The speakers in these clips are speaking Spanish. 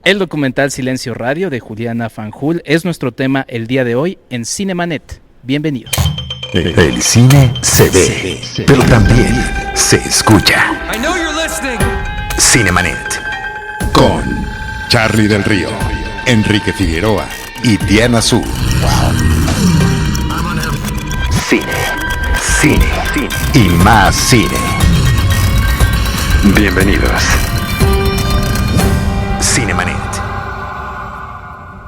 El documental Silencio Radio de Juliana Fanjul es nuestro tema el día de hoy en Cinemanet. Bienvenidos. El cine se ve, pero también se escucha. Cinemanet con Charlie del Río, Enrique Figueroa y Diana Su. Cine, cine y más cine. Bienvenidos. Cinemanet.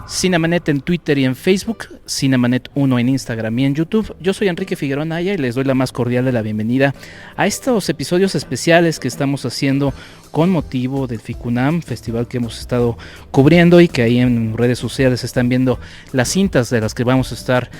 Cinemanet en Twitter y en Facebook, Cinemanet 1 en Instagram y en YouTube. Yo soy Enrique Figueroa Naya y les doy la más cordial de la bienvenida a estos episodios especiales que estamos haciendo con motivo del FICUNAM, festival que hemos estado cubriendo y que ahí en redes sociales están viendo las cintas de las que vamos a estar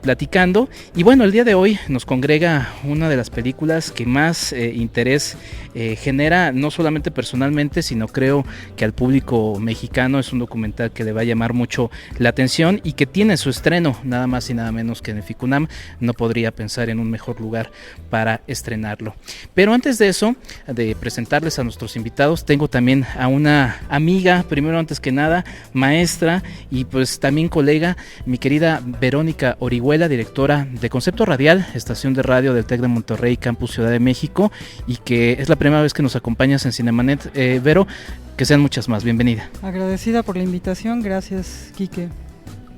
platicando. Y bueno, el día de hoy nos congrega una de las películas que más interés genera, no solamente personalmente, sino creo que al público mexicano. Es un documental que le va a llamar mucho la atención y que tiene su estreno nada más y nada menos que en el FICUNAM. No podría pensar en un mejor lugar para estrenarlo. Pero antes de eso, de presentarles a nuestros invitados, tengo también a una amiga, primero antes que nada, maestra y pues también colega, mi querida Verónica Orihuela, directora de Concepto Radial, estación de radio del TEC de Monterrey, Campus Ciudad de México, y que es la primera vez que nos acompañas en Cinemanet. Vero, que sean muchas más, bienvenida. Agradecida por la invitación, gracias, Quique.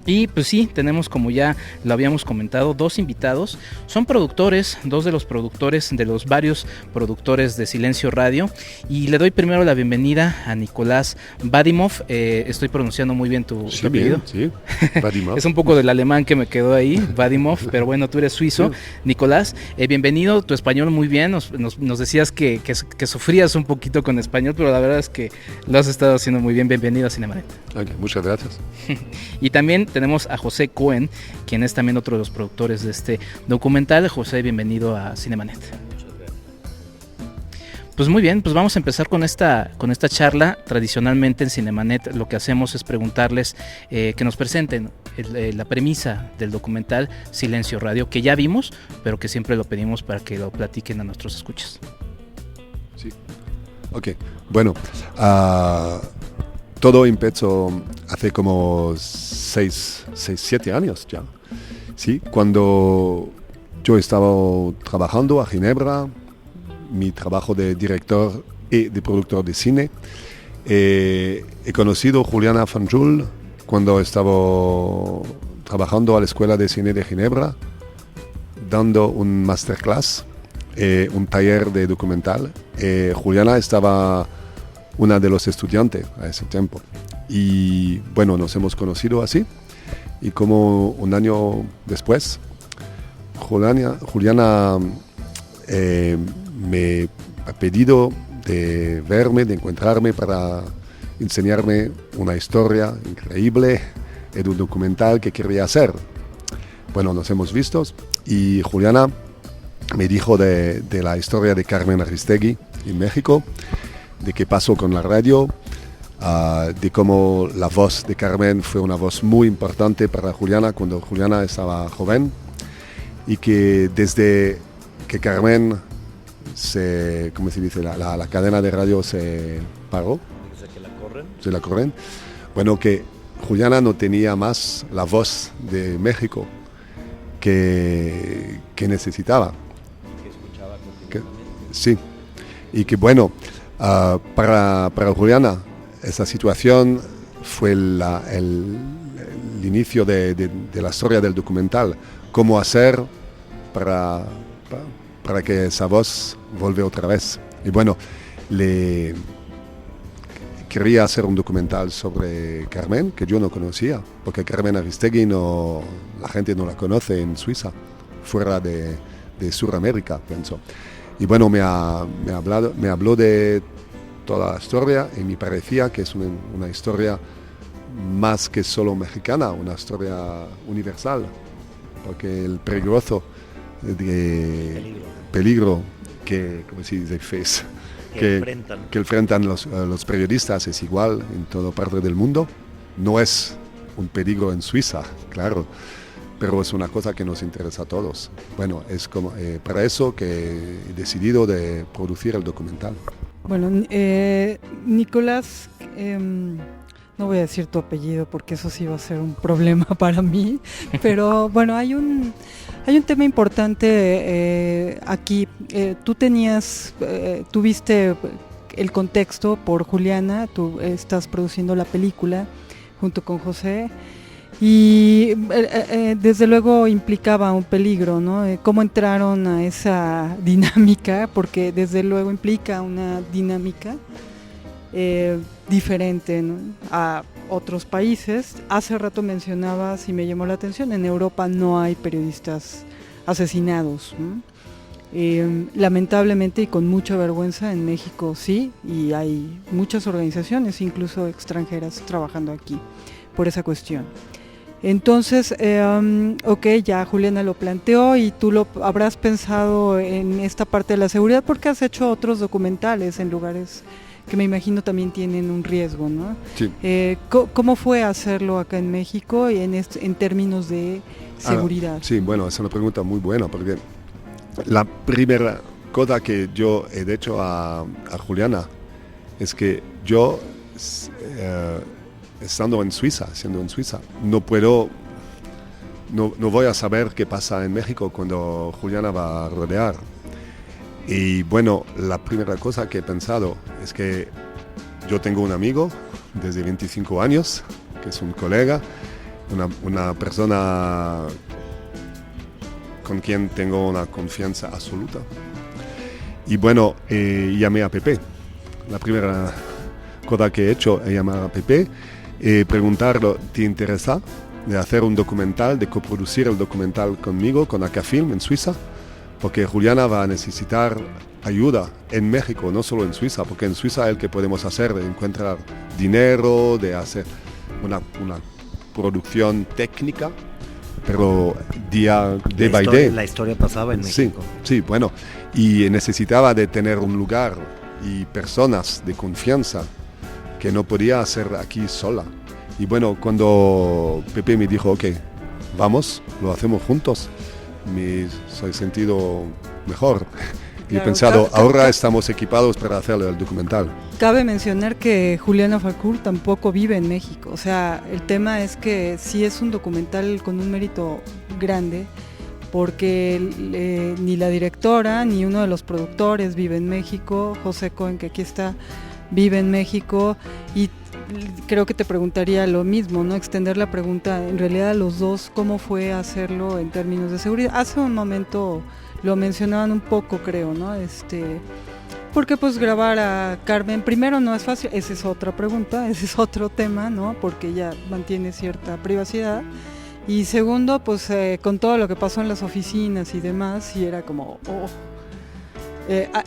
Y pues sí, tenemos, como ya lo habíamos comentado, dos invitados. Son productores, dos de los productores, de los varios productores de Silencio Radio. Y le doy primero la bienvenida a Nicolás Vadimov. Estoy pronunciando muy bien tu apellido. Sí, Vadimov. Es un poco del alemán que me quedó ahí, Vadimov, pero bueno, tú eres suizo. Sí. Nicolás, bienvenido, tu español muy bien. Nos decías que sufrías un poquito con español, pero la verdad es que lo has estado haciendo muy bien. Bienvenido a Cinemanet. Okay, muchas gracias. Y también tenemos a José Cohen, quien es también otro de los productores de este documental. José, bienvenido a Cinemanet. Muchas gracias. Pues muy bien, pues vamos a empezar con esta charla. Tradicionalmente en Cinemanet lo que hacemos es preguntarles que nos presenten la premisa del documental Silencio Radio, que ya vimos, pero que siempre lo pedimos para que lo platiquen a nuestros escuchas. Sí, ok, bueno, todo empezó hace como 7 años ya, ¿sí? Cuando yo estaba trabajando a Ginebra, mi trabajo de director y de productor de cine. He conocido a Juliana Fanjul cuando estaba trabajando a la Escuela de Cine de Ginebra, dando un masterclass, un taller de documental. Juliana estaba una de los estudiantes a ese tiempo. Y bueno, nos hemos conocido así. Y como un año después, Juliana me ha pedido de verme, de encontrarme para enseñarme una historia increíble de un documental que quería hacer. Bueno, nos hemos visto y Juliana me dijo de la historia de Carmen Aristegui en México, de qué pasó con la radio, de cómo la voz de Carmen fue una voz muy importante para Juliana cuando Juliana estaba joven, y que desde que Carmen ¿cómo se dice? La cadena de radio se paró. Desde que la corren. Se la corren. Bueno, que Juliana no tenía más la voz de México que necesitaba. Que escuchaba continuamente. Sí, y que bueno, para Juliana esa situación fue el inicio de la historia del documental. Cómo hacer para que esa voz vuelva otra vez. Y bueno, quería hacer un documental sobre Carmen, que yo no conocía, porque Carmen Aristegui la gente no la conoce en Suiza, fuera de Sudamérica, pienso. Y bueno, me habló de toda la historia y me parecía que es una historia más que solo mexicana, una historia universal, porque el peligro que, ¿cómo se dice? Que enfrentan los periodistas es igual en toda parte del mundo. No es un peligro en Suiza, claro, pero es una cosa que nos interesa a todos. Bueno, es como para eso que he decidido de producir el documental. Bueno, Nicolás, no voy a decir tu apellido porque eso sí va a ser un problema para mí, pero bueno, hay un tema importante aquí. Tú tuviste el contexto por Juliana, tú estás produciendo la película junto con José y desde luego implicaba un peligro, ¿no? ¿Cómo entraron a esa dinámica? Porque desde luego implica una dinámica diferente, ¿no?, a otros países. Hace rato mencionabas y me llamó la atención, en Europa no hay periodistas asesinados, ¿no? Lamentablemente y con mucha vergüenza en México sí, y hay muchas organizaciones, incluso extranjeras, trabajando aquí por esa cuestión. Entonces, ok, ya Juliana lo planteó y tú lo habrás pensado en esta parte de la seguridad porque has hecho otros documentales en lugares que me imagino también tienen un riesgo, ¿no? Sí. ¿Cómo fue hacerlo acá en México y en términos de seguridad? Sí, bueno, es una pregunta muy buena porque la primera cosa que yo he dicho a Juliana es que yo, siendo en Suiza, no voy a saber qué pasa en México cuando Juliana va a rodear. Y bueno, la primera cosa que he pensado es que yo tengo un amigo desde 25 años, que es un colega, una persona con quien tengo una confianza absoluta. Y bueno, llamé a Pepe. La primera cosa que he hecho es llamar a Pepe y preguntarle, ¿te interesa de hacer un documental, de coproducir el documental conmigo, con Acafilm en Suiza? Porque Juliana va a necesitar ayuda en México, no solo en Suiza, porque en Suiza el que podemos hacer es encontrar dinero, de hacer una producción técnica, pero day by day. La historia pasaba en México. Sí, bueno, y necesitaba de tener un lugar y personas de confianza que no podía hacer aquí sola. Y bueno, cuando Pepe me dijo, ok, vamos, lo hacemos juntos, me soy sentido mejor. Y he pensado, ahora estamos equipados para hacer el documental. Cabe mencionar que Juliana Falcourt tampoco vive en México. O sea, el tema es que sí es un documental con un mérito grande, porque ni la directora ni uno de los productores vive en México. José Cohen, que aquí está, vive en México, y creo que te preguntaría lo mismo, ¿no? Extender la pregunta, en realidad a los dos, ¿cómo fue hacerlo en términos de seguridad? Hace un momento lo mencionaban un poco, creo, ¿no? Porque pues grabar a Carmen, primero no es fácil, esa es otra pregunta, ese es otro tema, ¿no? Porque ella mantiene cierta privacidad. Y segundo, pues con todo lo que pasó en las oficinas y demás, y era como,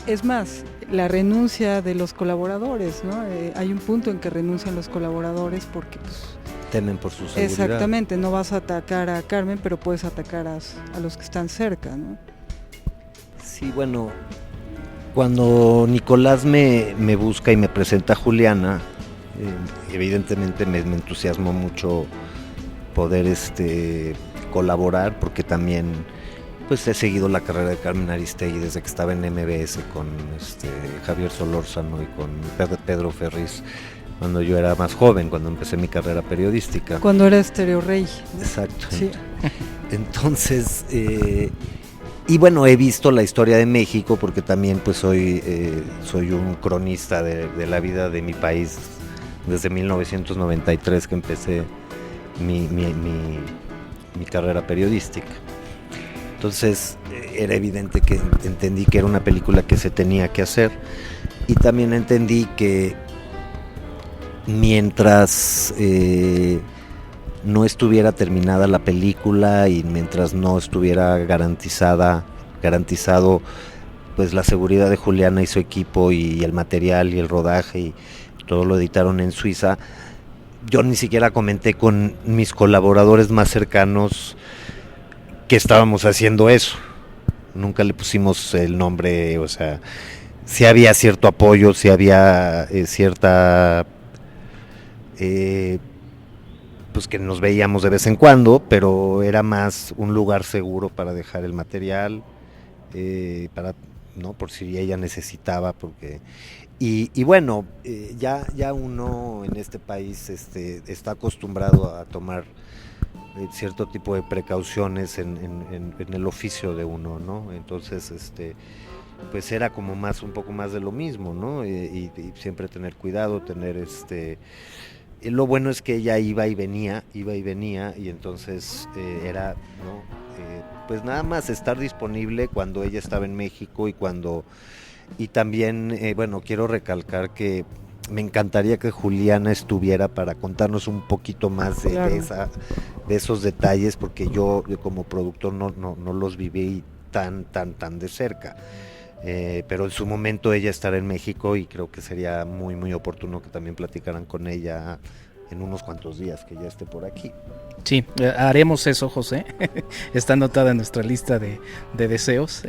es más, la renuncia de los colaboradores, ¿no? Hay un punto en que renuncian los colaboradores porque pues, temen por su seguridad. Exactamente, no vas a atacar a Carmen, pero puedes atacar a los que están cerca, ¿no? Sí, bueno, cuando Nicolás me busca y me presenta a Juliana, evidentemente me entusiasmó mucho poder colaborar, porque también pues he seguido la carrera de Carmen Aristegui desde que estaba en MBS con Javier Solórzano y con Pedro Ferriz, cuando yo era más joven, cuando empecé mi carrera periodística. Cuando era Stereo Rey. Exacto. Sí. Entonces, y bueno, he visto la historia de México, porque también pues soy un cronista de la vida de mi país desde 1993 que empecé mi carrera periodística. Entonces era evidente que entendí que era una película que se tenía que hacer, y también entendí que mientras no estuviera terminada la película y mientras no estuviera garantizado pues la seguridad de Juliana y su equipo y el material y el rodaje, y todo lo editaron en Suiza, yo ni siquiera comenté con mis colaboradores más cercanos que estábamos haciendo eso. Nunca le pusimos el nombre, o sea, sí había cierto apoyo, sí había cierta pues que nos veíamos de vez en cuando, pero era más un lugar seguro para dejar el material, para ¿no? Por si ella necesitaba, porque... Y bueno, ya uno en este país está acostumbrado a tomar cierto tipo de precauciones en el oficio de uno, ¿no? Entonces, pues era como un poco más de lo mismo, ¿no? Y siempre tener cuidado, tener lo bueno es que ella iba y venía, y entonces era, ¿no? Pues nada más estar disponible cuando ella estaba en México y también, bueno, quiero recalcar que me encantaría que Juliana estuviera para contarnos un poquito más Claro. de esos detalles, porque yo como productor no los viví tan de cerca. Pero en su momento ella estará en México y creo que sería muy oportuno que también platicaran con ella en unos cuantos días que ya esté por aquí. Sí, haremos eso, José. Está anotada en nuestra lista de deseos.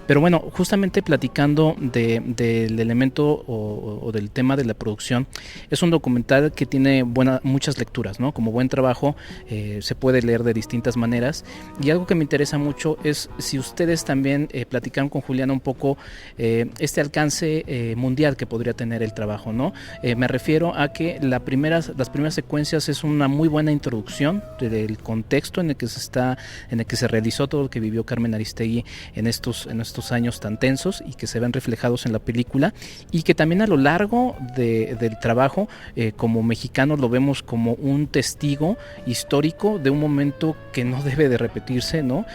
Pero bueno, justamente platicando del elemento o del tema de la producción, es un documental que tiene muchas lecturas, ¿no? Como buen trabajo, se puede leer de distintas maneras. Y algo que me interesa mucho es si ustedes también platicaron con Juliana un poco este alcance mundial que podría tener el trabajo, ¿no? Me refiero a que las primeras secuencias es una muy buena introducción del contexto en el que se realizó todo lo que vivió Carmen Aristegui en estos años tan tensos y que se ven reflejados en la película, y que también a lo largo del trabajo como mexicanos lo vemos como un testigo histórico de un momento que no debe de repetirse, ¿no?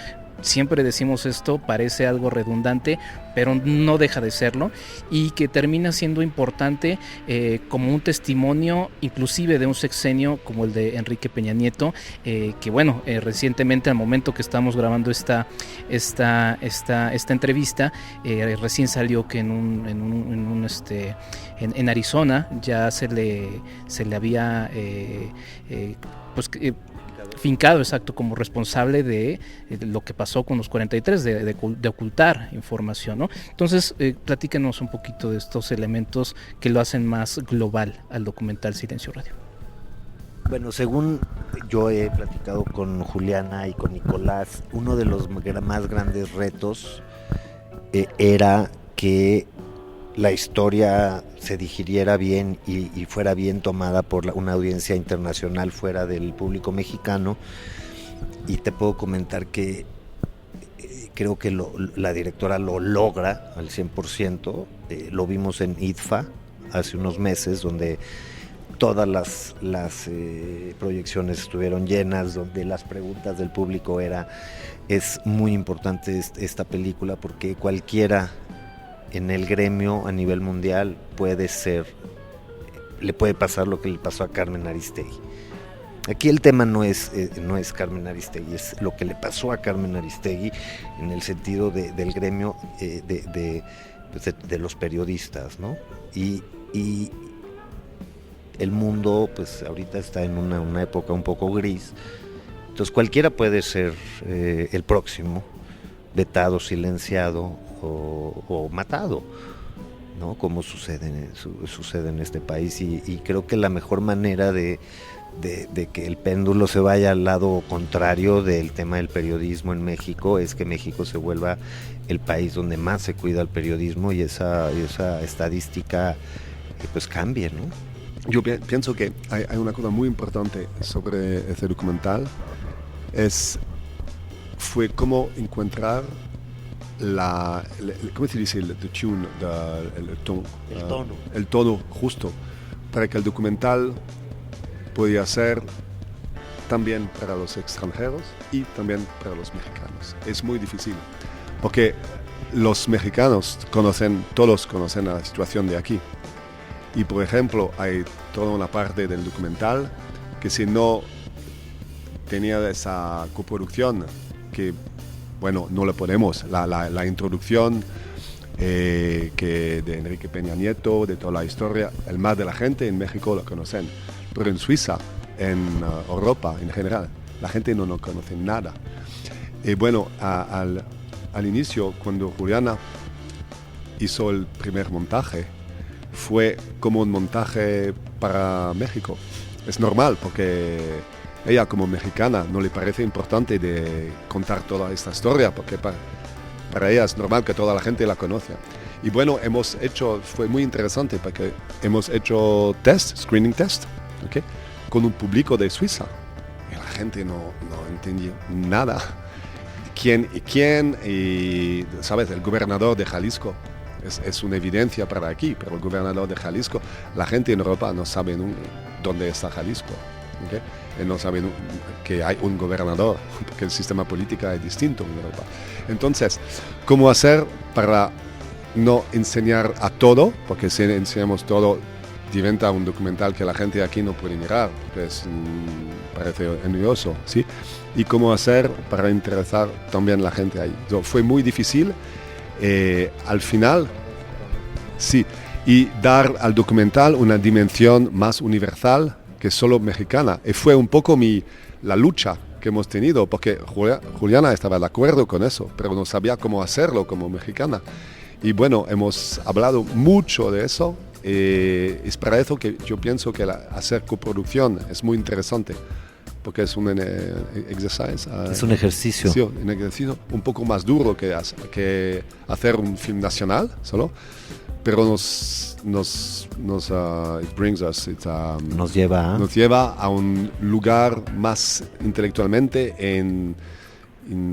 Siempre decimos esto, parece algo redundante, pero no deja de serlo, y que termina siendo importante como un testimonio inclusive de un sexenio como el de Enrique Peña Nieto, que bueno, recientemente, al momento que estamos grabando esta entrevista, recién salió que en Arizona ya se le había fincado, exacto, como responsable de lo que pasó con los 43, de ocultar información, ¿no? Entonces, platíquenos un poquito de estos elementos que lo hacen más global al documental Silencio Radio. Bueno, según yo he platicado con Juliana y con Nicolás, uno de los más grandes retos era que la historia se digiriera bien y fuera bien tomada por una audiencia internacional fuera del público mexicano. Y te puedo comentar que creo que la directora lo logra al 100%. Lo vimos en IDFA hace unos meses, donde todas las proyecciones estuvieron llenas, donde las preguntas del público es muy importante esta película, porque cualquiera en el gremio a nivel mundial le puede pasar lo que le pasó a Carmen Aristegui. Aquí el tema no es Carmen Aristegui, es lo que le pasó a Carmen Aristegui en el sentido del gremio de los periodistas, ¿no? Y el mundo, pues ahorita está en una época un poco gris, entonces cualquiera puede ser el próximo vetado, silenciado o matado, ¿no? Como sucede en este país, y creo que la mejor manera de que el péndulo se vaya al lado contrario del tema del periodismo en México es que México se vuelva el país donde más se cuida el periodismo, y esa estadística pues cambie, ¿no? Yo pienso que hay una cosa muy importante sobre ese documental, fue cómo encontrar ¿cómo se dice? The tune, el tono justo, para que el documental podía ser también para los extranjeros y también para los mexicanos. Es muy difícil, porque los mexicanos todos conocen la situación de aquí. Y por ejemplo, hay toda una parte del documental que si no tenía esa coproducción, que bueno, no le podemos, la introducción de Enrique Peña Nieto, de toda la historia, el más de la gente en México lo conocen, pero en Suiza, en Europa en general, la gente no conoce nada. Y bueno, al inicio, cuando Juliana hizo el primer montaje, fue como un montaje para México. Es normal, porque ella como mexicana no le parece importante de contar toda esta historia, porque para ella es normal que toda la gente la conozca. Y bueno, fue muy interesante porque hemos hecho screening test, ¿okay? Con un público de Suiza. Y la gente no entendía nada. ¿Quién? Y, ¿sabes? El gobernador de Jalisco. Es una evidencia para aquí, pero el gobernador de Jalisco, la gente en Europa no sabe dónde está Jalisco. ¿Okay? No saben que hay un gobernador, porque el sistema político es distinto en Europa. Entonces, ¿cómo hacer para no enseñar a todo? Porque si enseñamos todo, diventa un documental que la gente aquí no puede mirar, que parece engañoso, ¿sí? Y cómo hacer para interesar también a la gente ahí. Fue muy difícil, al final, sí, y dar al documental una dimensión más universal que solo mexicana. Y fue un poco la lucha que hemos tenido, porque Juliana estaba de acuerdo con eso, pero no sabía cómo hacerlo como mexicana. Y bueno, hemos hablado mucho de eso. Es para eso que yo pienso que hacer coproducción es muy interesante, porque es un ejercicio. Es un ejercicio. Sí, un ejercicio un poco más duro que hacer un film nacional solo, pero nos lleva a un lugar más intelectualmente,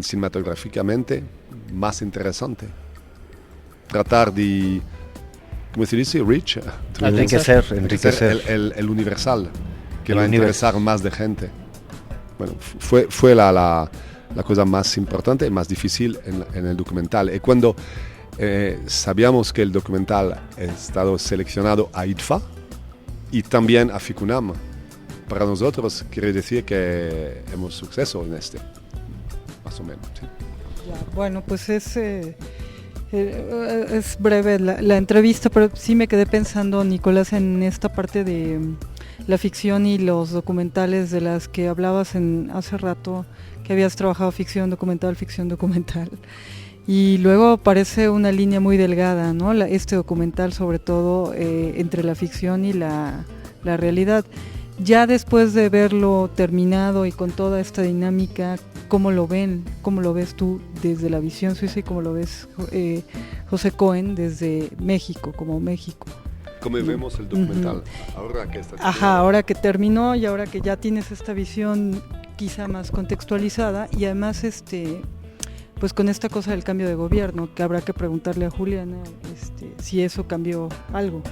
cinematográficamente más interesante. Tratar de, ¿cómo se dice? Enriquecer. El universal, que va a interesar más de gente. Bueno, fue la cosa más importante y más difícil en el documental. Y cuando sabíamos que el documental ha estado seleccionado a IDFA y también a FICUNAM, para nosotros quiere decir que hemos suceso en más o menos. ¿Sí? Ya, bueno, pues es breve la entrevista, pero sí me quedé pensando, Nicolás, en esta parte de la ficción y los documentales de las que hablabas hace rato, que habías trabajado ficción documental. Y luego parece una línea muy delgada, ¿no? Este documental, sobre todo, entre la ficción y la realidad. Ya después de verlo terminado y con toda esta dinámica, ¿cómo lo ven? ¿Cómo lo ves tú desde la visión suiza y cómo lo ves José Cohen desde México, como México? ¿Cómo vemos el documental? Ahora que está ahora que terminó y ahora que ya tienes esta visión quizá más contextualizada y además pues con esta cosa del cambio de gobierno, que habrá que preguntarle a Juliana si eso cambió algo.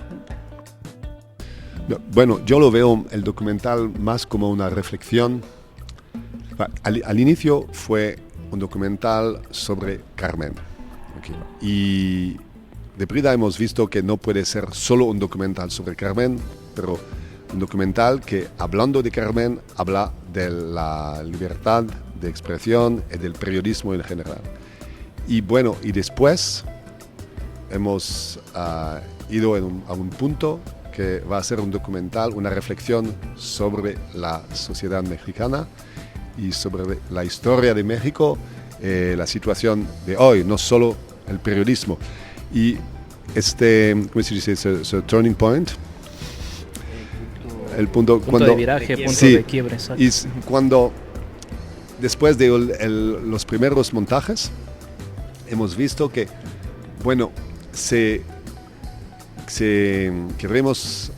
Bueno, yo lo veo el documental más como una reflexión. Al inicio fue un documental sobre Carmen. Okay. Y de prida hemos visto que no puede ser solo un documental sobre Carmen, pero un documental que, hablando de Carmen, habla de la libertad de expresión y del periodismo en general. Y bueno, y después hemos ido a un punto que va a ser un documental, una reflexión sobre la sociedad mexicana y sobre la historia de México, la situación de hoy, no solo el periodismo. Y ¿cómo se dice? Es turning point. El punto de viraje, punto de quiebre. Exacto. Y cuando, después de los primeros montajes, hemos visto que, bueno, queremos,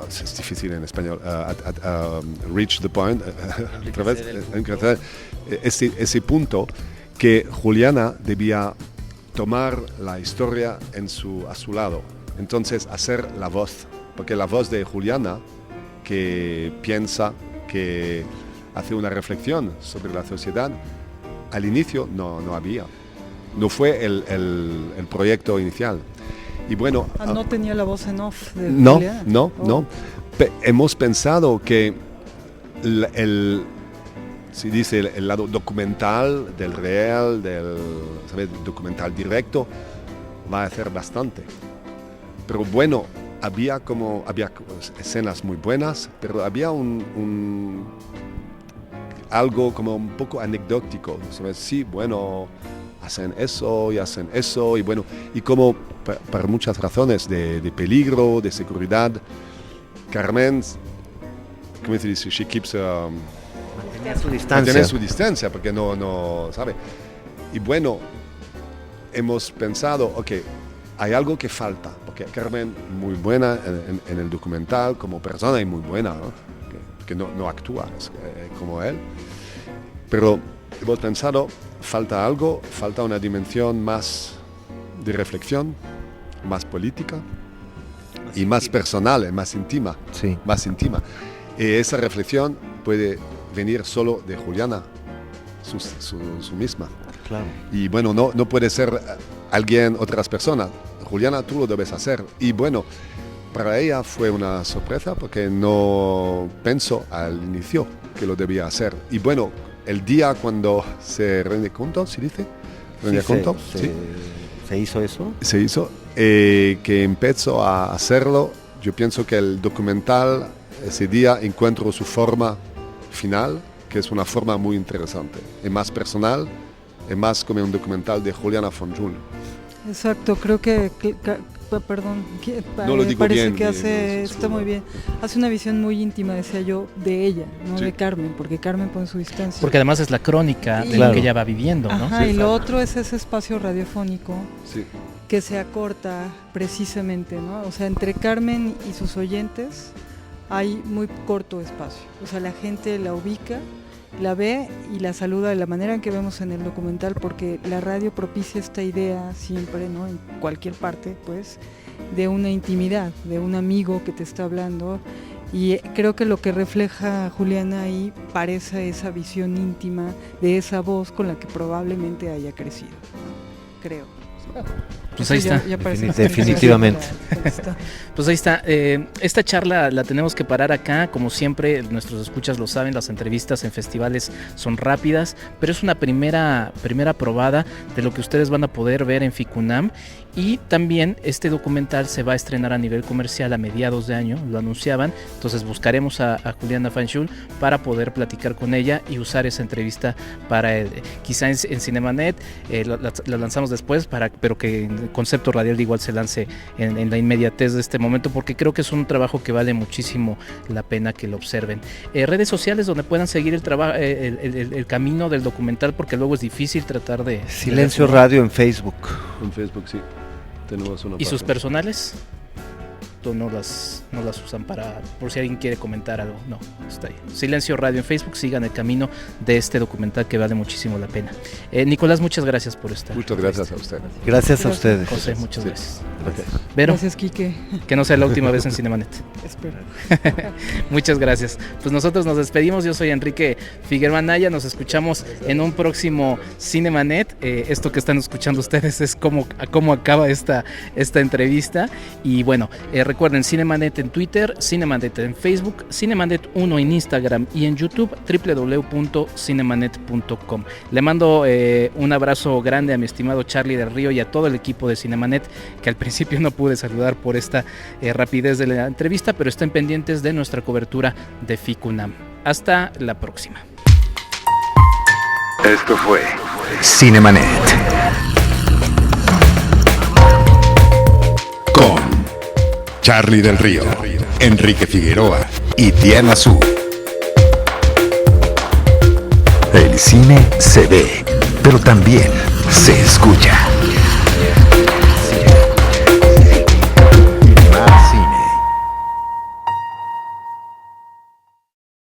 es difícil en español, reach the point, ese punto que Juliana debía tomar la historia a su lado, entonces hacer la voz, porque la voz de Juliana, que piensa, que hace una reflexión sobre la sociedad, al inicio no había, no fue el proyecto inicial. Y bueno, no tenía la voz en off de Juliana. No. Hemos pensado que se dice el lado documental del real, ¿sabes? Documental directo, va a hacer bastante. Pero bueno, había escenas muy buenas, pero había algo como un poco anecdótico, ¿sabes? Sí, bueno, hacen eso, y bueno, y como por muchas razones de peligro, de seguridad, Carmen, ¿cómo se dice? She keeps mantiene su distancia, porque no sabe. Y bueno, hemos pensado, ok, hay algo que falta, porque Carmen muy buena en el documental como persona y muy buena, ¿no? que no actúa como él, pero hemos pensado, falta algo, falta una dimensión más de reflexión, más política y más personal, más íntima. Sí. Más íntima. Y esa reflexión puede venir solo de Juliana, su misma. Claro. Y bueno, no puede ser alguien, otras personas. Juliana, tú lo debes hacer. Y bueno, para ella fue una sorpresa porque no pensó al inicio que lo debía hacer. Y bueno, el día cuando se rende cuenta, ¿se dice? ¿Rende cuenta? Sí. ¿Se hizo eso? Se hizo, que empezó a hacerlo. Yo pienso que el documental ese día encuentro su forma final, que es una forma muy interesante, es más personal, es más como un documental de Juliana Fanjul. Exacto, creo que perdón, no lo digo parece bien, que hace, no, está muy bien, hace una visión muy íntima, decía yo, de ella, no sí. de Carmen, porque Carmen pone su distancia. Porque además es la crónica de Claro. lo que ella va viviendo, ¿no? Ajá, Sí, y lo exacto. otro es ese espacio radiofónico Sí. que se acorta precisamente, ¿no? O sea, entre Carmen y sus oyentes hay muy corto espacio. O sea, la gente la ubica, la ve y la saluda de la manera en que vemos en el documental, porque la radio propicia esta idea siempre, ¿no? En cualquier parte, pues, de una intimidad, de un amigo que te está hablando. Y creo que lo que refleja Juliana ahí parece esa visión íntima de esa voz con la que probablemente haya crecido, ¿no? Creo. Pues ahí está. Ya parece Definitivamente. Pues ahí está. Esta charla la tenemos que parar acá. Como siempre, nuestros escuchas lo saben, las entrevistas en festivales son rápidas, pero es una primera probada de lo que ustedes van a poder ver en FICUNAM. Y también este documental se va a estrenar a nivel comercial a mediados de año, lo anunciaban. Entonces buscaremos a Juliana Fanjul para poder platicar con ella y usar esa entrevista para quizá en Cinemanet. La lanzamos después, pero que el concepto radial igual se lance en la inmediatez de este momento, porque creo que es un trabajo que vale muchísimo la pena que lo observen. Redes sociales donde puedan seguir el trabajo, el camino del documental, porque luego es difícil tratar de... Silencio Radio en Facebook. En Facebook, sí. Tenemos una ¿Y sus página. personales? ¿O no las usan por si alguien quiere comentar algo? No, está ahí. Silencio Radio en Facebook, sigan el camino de este documental que vale muchísimo la pena. Nicolás, muchas gracias por estar. Muchas gracias a usted. Gracias a ustedes. José, muchas Sí. gracias. Okay. Vero, Gracias, Quique. que no sea la última vez en Cinemanet. Espero. Muchas gracias. Pues nosotros nos despedimos. Yo soy Enrique Figueroa Anaya. Nos escuchamos en un próximo Cinemanet. Esto que están escuchando ustedes es cómo acaba esta entrevista. Y bueno, recuerden, Cinemanet en Twitter, Cinemanet en Facebook, Cinemanet 1 en Instagram y en YouTube, www.cinemanet.com. Le mando un abrazo grande a mi estimado Charlie del Río y a todo el equipo de Cinemanet, que al principio no pude saludar por esta rapidez de la entrevista, pero estén pendientes de nuestra cobertura de FICUNAM. Hasta la próxima. Esto fue Cinemanet. Con Charlie del Río, Enrique Figueroa y Diana Su. El cine se ve, pero también se escucha.